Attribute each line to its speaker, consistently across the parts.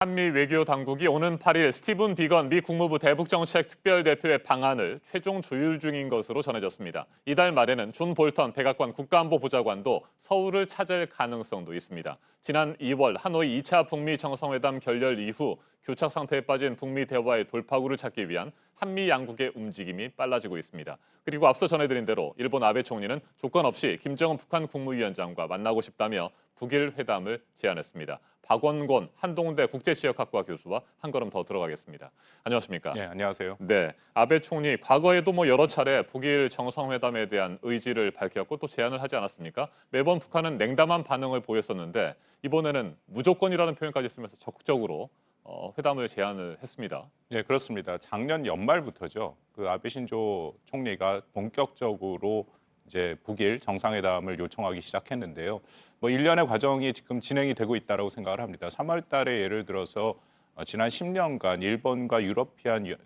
Speaker 1: 한미 외교 당국이 오는 8일 스티븐 비건 미 국무부 대북정책 특별대표의 방안을 최종 조율 중인 것으로 전해졌습니다. 이달 말에는 존 볼턴 백악관 국가안보보좌관도 서울을 찾을 가능성도 있습니다. 지난 2월 하노이 2차 북미 정상회담 결렬 이후 교착 상태에 빠진 북미 대화의 돌파구를 찾기 위한 한미 양국의 움직임이 빨라지고 있습니다. 그리고 앞서 전해드린 대로 일본 아베 총리는 조건 없이 김정은 북한 국무위원장과 만나고 싶다며 북일 회담을 제안했습니다. 박원곤 한동대 국제지역학과 교수와 한 걸음 더 들어가겠습니다. 안녕하십니까?
Speaker 2: 네, 안녕하세요.
Speaker 1: 네, 아베 총리 과거에도 여러 차례 북일 정상회담에 대한 의지를 밝혔고 또 제안을 하지 않았습니까? 매번 북한은 냉담한 반응을 보였었는데 이번에는 무조건이라는 표현까지 쓰면서 적극적으로 회담을 제안을 했습니다.
Speaker 2: 네, 그렇습니다. 작년 연말부터죠. 그 아베 신조 총리가 본격적으로 이제 북일 정상회담을 요청하기 시작했는데요. 뭐 일련의 과정이 지금 진행이 되고 있다라고 생각을 합니다. 3월 달에 예를 들어서 지난 10년간 일본과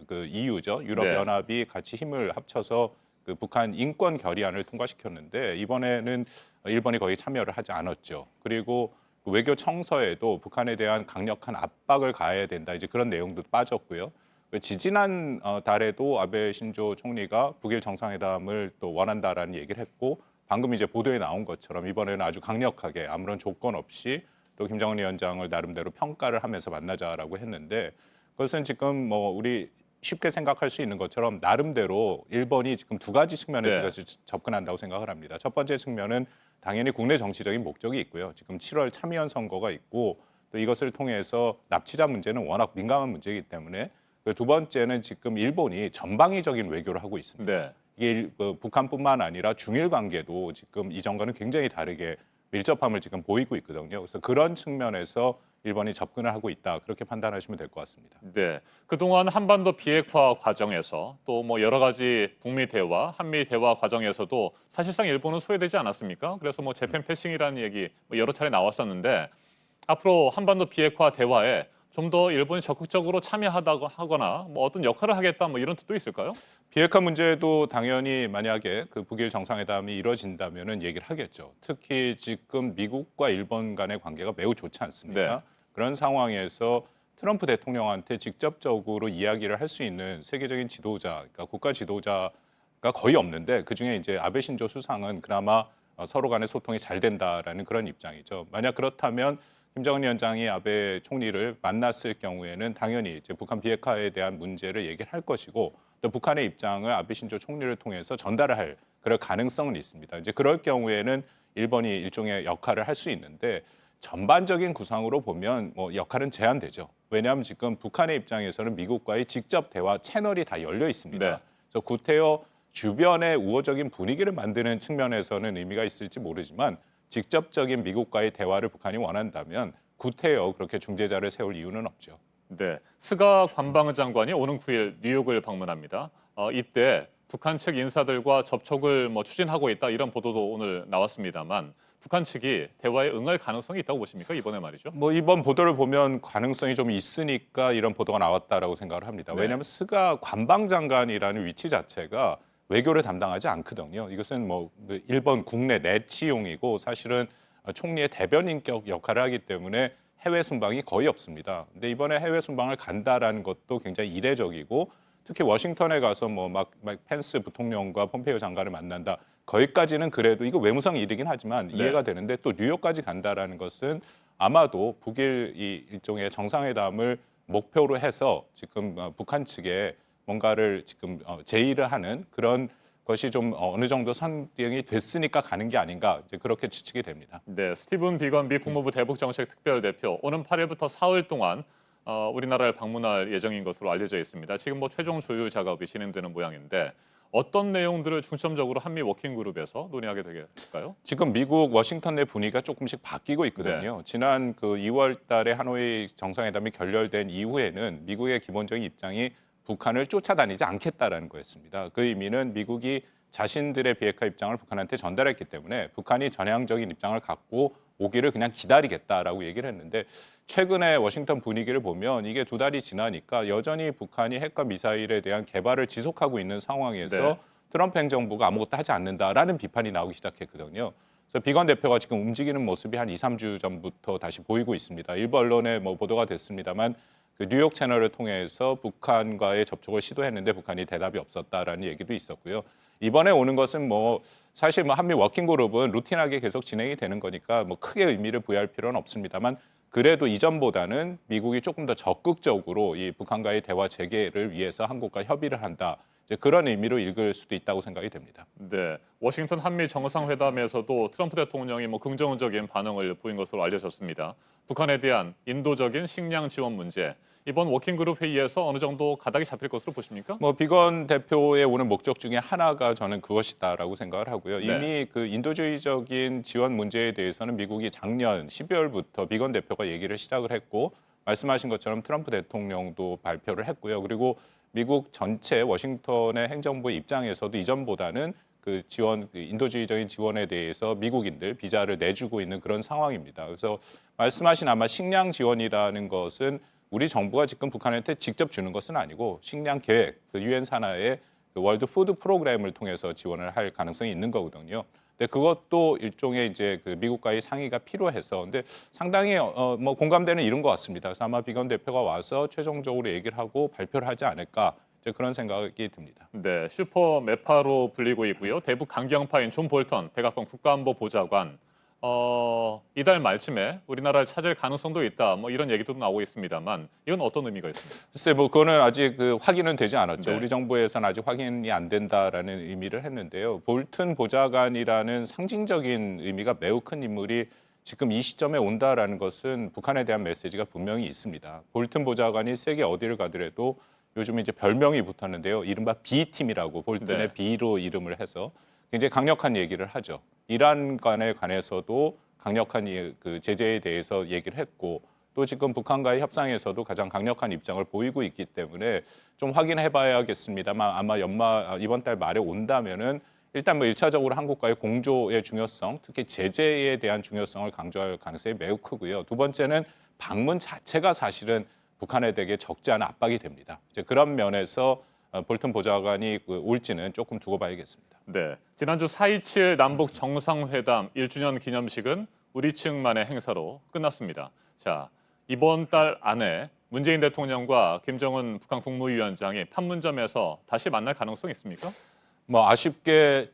Speaker 2: 그 EU죠. 유럽
Speaker 1: 네.
Speaker 2: 연합이 같이 힘을 합쳐서 그 북한 인권 결의안을 통과시켰는데 이번에는 일본이 거의 참여를 하지 않았죠. 그리고 그 외교 청서에도 북한에 대한 강력한 압박을 가해야 된다. 이제 그런 내용도 빠졌고요. 지지난 달에도 아베 신조 총리가 북일 정상회담을 또 원한다라는 얘기를 했고 방금 이제 보도에 나온 것처럼 이번에는 아주 강력하게 아무런 조건 없이 또 김정은 위원장을 나름대로 평가를 하면서 만나자라고 했는데 그것은 지금 뭐 우리 쉽게 생각할 수 있는 것처럼 나름대로 일본이 지금 두 가지 측면에서
Speaker 1: 네.
Speaker 2: 접근한다고 생각을 합니다. 첫 번째 측면은 당연히 국내 정치적인 목적이 있고요. 지금 7월 참의원 선거가 있고 또 이것을 통해서 납치자 문제는 워낙 민감한 문제이기 때문에 두 번째는 지금 일본이 전방위적인 외교를 하고 있습니다.
Speaker 1: 네.
Speaker 2: 이게 북한뿐만 아니라 중일 관계도 지금 이전과는 굉장히 다르게 밀접함을 지금 보이고 있거든요. 그래서 그런 측면에서 일본이 접근을 하고 있다. 그렇게 판단하시면 될 것 같습니다.
Speaker 1: 네. 그동안 한반도 비핵화 과정에서 또 여러 가지 북미 대화, 한미 대화 과정에서도 사실상 일본은 소외되지 않았습니까? 그래서 재팬 패싱이라는 얘기 여러 차례 나왔었는데 앞으로 한반도 비핵화 대화에 좀 더 일본이 적극적으로 참여하다고 하거나 어떤 역할을 하겠다 이런 뜻도 있을까요?
Speaker 2: 비핵화 문제도 당연히 만약에 그 북일 정상회담이 이뤄진다면은 얘기를 하겠죠. 특히 지금 미국과 일본 간의 관계가 매우 좋지 않습니까?
Speaker 1: 네.
Speaker 2: 그런 상황에서 트럼프 대통령한테 직접적으로 이야기를 할 수 있는 세계적인 지도자, 그러니까 국가 지도자가 거의 없는데 그 중에 이제 아베 신조 수상은 그나마 서로 간의 소통이 잘 된다라는 그런 입장이죠. 만약 그렇다면 김정은 위원장이 아베 총리를 만났을 경우에는 당연히 이제 북한 비핵화에 대한 문제를 얘기를 할 것이고 또 북한의 입장을 아베 신조 총리를 통해서 전달을 할 그럴 가능성은 있습니다. 이제 그럴 경우에는 일본이 일종의 역할을 할 수 있는데 전반적인 구상으로 보면 역할은 제한되죠. 왜냐하면 지금 북한의 입장에서는 미국과의 직접 대화 채널이 다 열려 있습니다.
Speaker 1: 네.
Speaker 2: 그래서 구태여 주변의 우호적인 분위기를 만드는 측면에서는 의미가 있을지 모르지만 직접적인 미국과의 대화를 북한이 원한다면 구태여 그렇게 중재자를 세울 이유는 없죠.
Speaker 1: 네, 스가 관방장관이 오는 9일 뉴욕을 방문합니다. 이때 북한 측 인사들과 접촉을 추진하고 있다 이런 보도도 오늘 나왔습니다만 북한 측이 대화에 응할 가능성이 있다고 보십니까? 이번에 말이죠.
Speaker 2: 이번 보도를 보면 가능성이 좀 있으니까 이런 보도가 나왔다라고 생각을 합니다.
Speaker 1: 네.
Speaker 2: 왜냐하면 스가 관방장관이라는 위치 자체가 외교를 담당하지 않거든요. 이것은 일본 국내 내치용이고 사실은 총리의 대변인격 역할을 하기 때문에 해외 순방이 거의 없습니다. 근데 이번에 해외 순방을 간다라는 것도 굉장히 이례적이고 특히 워싱턴에 가서 막 펜스 부통령과 폼페이오 장관을 만난다. 거기까지는 그래도 이거 외무상 일이긴 하지만
Speaker 1: 네.
Speaker 2: 이해가 되는데 또 뉴욕까지 간다라는 것은 아마도 북일 이 일종의 정상회담을 목표로 해서 지금 북한 측에 뭔가를 지금 제의를 하는 그런 것이 좀 어느 정도 선정이 됐으니까 가는 게 아닌가 이제 그렇게 추측이 됩니다.
Speaker 1: 네, 스티븐 비건 미 국무부 대북정책 특별대표 오는 8일부터 사흘 동안 우리나라를 방문할 예정인 것으로 알려져 있습니다. 지금 최종 조율 작업이 진행되는 모양인데 어떤 내용들을 중점적으로 한미 워킹그룹에서 논의하게 될까요?
Speaker 2: 지금 미국 워싱턴 내 분위기가 조금씩 바뀌고 있거든요. 지난 그 2월 달에 하노이 정상회담이 결렬된 이후에는 미국의 기본적인 입장이 북한을 쫓아다니지 않겠다라는 거였습니다. 그 의미는 미국이 자신들의 비핵화 입장을 북한한테 전달했기 때문에 북한이 전향적인 입장을 갖고 오기를 그냥 기다리겠다라고 얘기를 했는데 최근에 워싱턴 분위기를 보면 이게 두 달이 지나니까 여전히 북한이 핵과 미사일에 대한 개발을 지속하고 있는 상황에서
Speaker 1: 네.
Speaker 2: 트럼프 행정부가 아무것도 하지 않는다라는 비판이 나오기 시작했거든요. 그래서 비건 대표가 지금 움직이는 모습이 한 2, 3주 전부터 다시 보이고 있습니다. 일부 언론에 뭐 보도가 됐습니다만 그 뉴욕 채널을 통해서 북한과의 접촉을 시도했는데 북한이 대답이 없었다라는 얘기도 있었고요. 이번에 오는 것은 뭐 사실 뭐 한미 워킹 그룹은 루틴하게 계속 진행이 되는 거니까 뭐 크게 의미를 부여할 필요는 없습니다만 그래도 이전보다는 미국이 조금 더 적극적으로 이 북한과의 대화 재개를 위해서 한국과 협의를 한다. 이제 그런 의미로 읽을 수도 있다고 생각이 됩니다.
Speaker 1: 네, 워싱턴 한미 정상회담에서도 트럼프 대통령이 뭐 긍정적인 반응을 보인 것으로 알려졌습니다. 북한에 대한 인도적인 식량 지원 문제, 이번 워킹그룹 회의에서 어느 정도 가닥이 잡힐 것으로 보십니까?
Speaker 2: 뭐 비건 대표의 오는 목적 중에 하나가 저는 그것이다라고 생각을 하고요.
Speaker 1: 네.
Speaker 2: 이미 그 인도주의적인 지원 문제에 대해서는 미국이 작년 12월부터 비건 대표가 얘기를 시작을 했고 말씀하신 것처럼 트럼프 대통령도 발표를 했고요. 그리고 미국 전체 워싱턴의 행정부의 입장에서도 이전보다는 그 지원, 그 인도주의적인 지원에 대해서 미국인들 비자를 내주고 있는 그런 상황입니다. 그래서 말씀하신 아마 식량 지원이라는 것은 우리 정부가 지금 북한한테 직접 주는 것은 아니고 식량 계획, 그 유엔 산하의 그 월드 푸드 프로그램을 통해서 지원을 할 가능성이 있는 거거든요. 근데 그것도 일종의 이제 그 미국과의 상의가 필요해서 근데 상당히 뭐 공감대는 이룬 것 같습니다. 그래서 아마 비건 대표가 와서 최종적으로 얘기를 하고 발표를 하지 않을까 이제 그런 생각이 듭니다.
Speaker 1: 네, 슈퍼 매파로 불리고 있고요. 대북 강경파인 존 볼턴 백악관 국가안보 보좌관 이달 말쯤에 우리나라를 찾을 가능성도 있다. 뭐 이런 얘기도 나오고 있습니다만 이건 어떤 의미가 있습니까?
Speaker 2: 글쎄 뭐 그거는 아직 그 확인은 되지 않았죠.
Speaker 1: 네.
Speaker 2: 우리 정부에서는 아직 확인이 안 된다라는 의미를 했는데요. 볼튼 보좌관이라는 상징적인 의미가 매우 큰 인물이 지금 이 시점에 온다라는 것은 북한에 대한 메시지가 분명히 있습니다. 볼튼 보좌관이 세계 어디를 가더라도 요즘 이제 별명이 붙었는데요. 이른바 B팀이라고 볼튼의
Speaker 1: 네.
Speaker 2: B로 이름을 해서 굉장히 강력한 얘기를 하죠. 이란간에 관해서도 강력한 그 제재에 대해서 얘기를 했고 또 지금 북한과의 협상에서도 가장 강력한 입장을 보이고 있기 때문에 좀 확인해봐야겠습니다만 아마 이번 달 말에 온다면은 일단 뭐 1차적으로 한국과의 공조의 중요성, 특히 제재에 대한 중요성을 강조할 가능성이 매우 크고요. 두 번째는 방문 자체가 사실은 북한에 대해 적지 않은 압박이 됩니다. 이제 그런 면에서 볼튼 보좌관이 올지는 조금 두고 봐야겠습니다.
Speaker 1: 네, 지난주 4.27 남북 정상회담 1주년 기념식은 우리 측만의 행사로 끝났습니다. 자, 이번 달 안에 문재인 대통령과 김정은 북한 국무위원장이 판문점에서 다시 만날 가능성이 있습니까?
Speaker 2: 뭐 아쉽게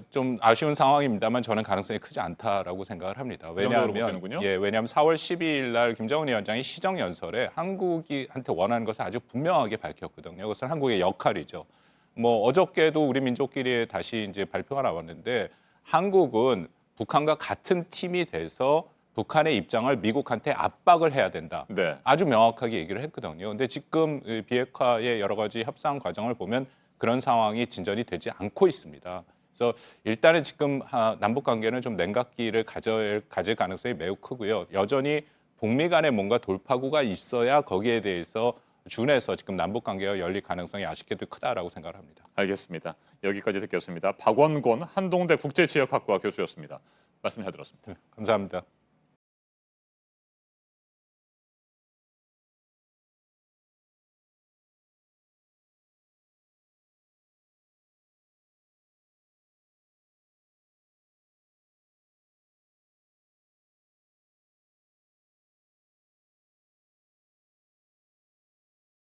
Speaker 2: 좀 아쉬운 상황입니다만 저는 가능성이 크지 않다라고 생각을 합니다.
Speaker 1: 부정적으로 보시는군요.
Speaker 2: 왜냐하면 4월 12일 날 김정은 위원장이 시정 연설에 한국이한테 원하는 것을 아주 분명하게 밝혔거든요. 그것은 한국의 역할이죠. 뭐 어저께도 우리 민족끼리 다시 이제 발표가 나왔는데 한국은 북한과 같은 팀이 돼서 북한의 입장을 미국한테 압박을 해야 된다.
Speaker 1: 네.
Speaker 2: 아주 명확하게 얘기를 했거든요. 근데 지금 비핵화의 여러 가지 협상 과정을 보면 그런 상황이 진전이 되지 않고 있습니다. 그래서 일단은 지금 남북 관계는 좀 냉각기를 가질 가능성이 매우 크고요. 여전히 북미 간에 뭔가 돌파구가 있어야 거기에 대해서 준해서 지금 남북 관계가 열릴 가능성이 아쉽게도 크다라고 생각을 합니다.
Speaker 1: 알겠습니다. 여기까지 듣겠습니다. 박원곤 한동대 국제지역학과 교수였습니다. 말씀 잘 들었습니다.
Speaker 2: 감사합니다.